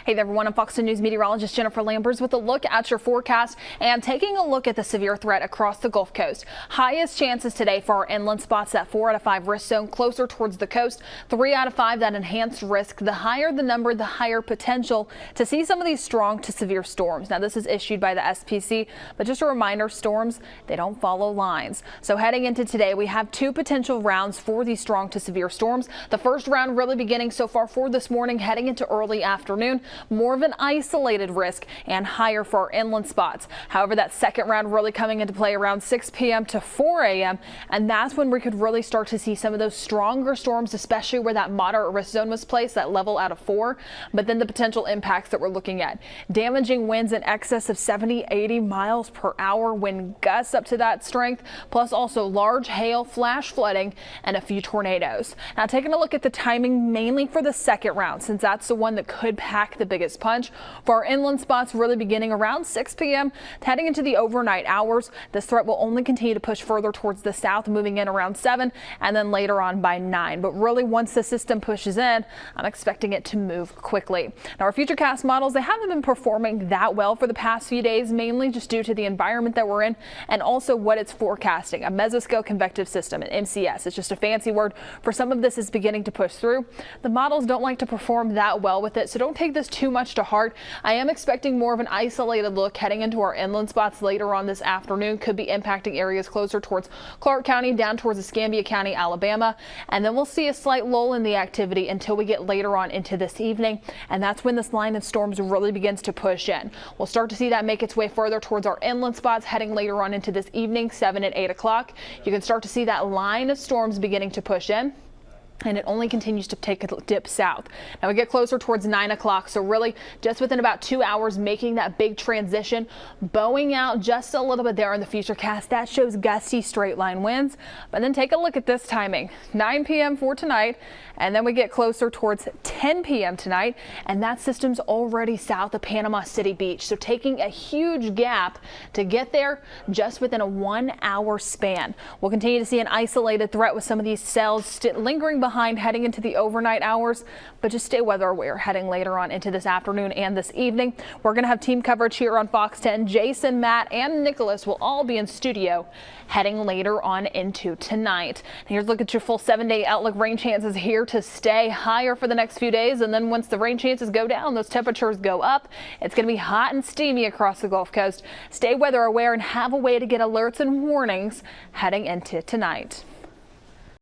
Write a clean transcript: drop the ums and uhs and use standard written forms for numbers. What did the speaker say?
Hey there everyone, I'm Fox News meteorologist Jennifer Lambers with a look at your forecast and taking a look at the severe threat across the Gulf Coast. Highest chances today for our inland spots, that 4 out of 5 risk zone closer towards the coast, 3 out of 5 that enhanced risk. The higher the number, the higher potential to see some of these strong to severe storms. Now this is issued by the SPC, but just a reminder, storms, they don't follow lines. So heading into today, we have 2 potential rounds for these strong to severe storms. The first round really beginning so far for this morning, heading into early afternoon. More of an isolated risk and higher for our inland spots. However, that second round really coming into play around 6 p.m. to 4 a.m. and that's when we could really start to see some of those stronger storms, especially where that moderate risk zone was placed, that level out of 4. But then the potential impacts that we're looking at, damaging winds in excess of 70-80 miles per hour, wind gusts up to that strength, plus also large hail, flash flooding, and a few tornadoes. Now taking a look at the timing mainly for the second round, since that's the one that could pack the biggest punch. For our inland spots, really beginning around 6 p.m. heading into the overnight hours. This threat will only continue to push further towards the south, moving in around 7 and then later on by 9. But really, once the system pushes in, I'm expecting it to move quickly. Now our futurecast models, they haven't been performing that well for the past few days, mainly just due to the environment that we're in and also what it's forecasting. A mesoscale convective system, an MCS. It's just a fancy word for some of this is beginning to push through. The models don't like to perform that well with it, so don't take this too much to heart. I am expecting more of an isolated look heading into our inland spots later on this afternoon. Could be impacting areas closer towards Clark County, down towards Escambia County, Alabama. And then we'll see a slight lull in the activity until we get later on into this evening. And that's when this line of storms really begins to push in. We'll start to see that make its way further towards our inland spots heading later on into this evening, 7 and 8 o'clock. You can start to see that line of storms beginning to push in. And it only continues to take a dip south. Now we get closer towards 9 o'clock, so really just within about 2 hours making that big transition, bowing out just a little bit there in the futurecast. That shows gusty straight line winds. But then take a look at this timing, 9 p.m. for tonight, and then we get closer towards 10 p.m. tonight, and that system's already south of Panama City Beach. So taking a huge gap to get there just within a 1 hour span. We'll continue to see an isolated threat with some of these cells lingering behind heading into the overnight hours, but just stay weather aware heading later on into this afternoon and this evening. We're going to have team coverage here on Fox 10. Jason, Matt, and Nicholas will all be in studio heading later on into tonight. Here's a look at your full 7-day outlook. Rain chances here to stay higher for the next few days, and then once the rain chances go down, those temperatures go up. It's going to be hot and steamy across the Gulf Coast. Stay weather aware and have a way to get alerts and warnings heading into tonight.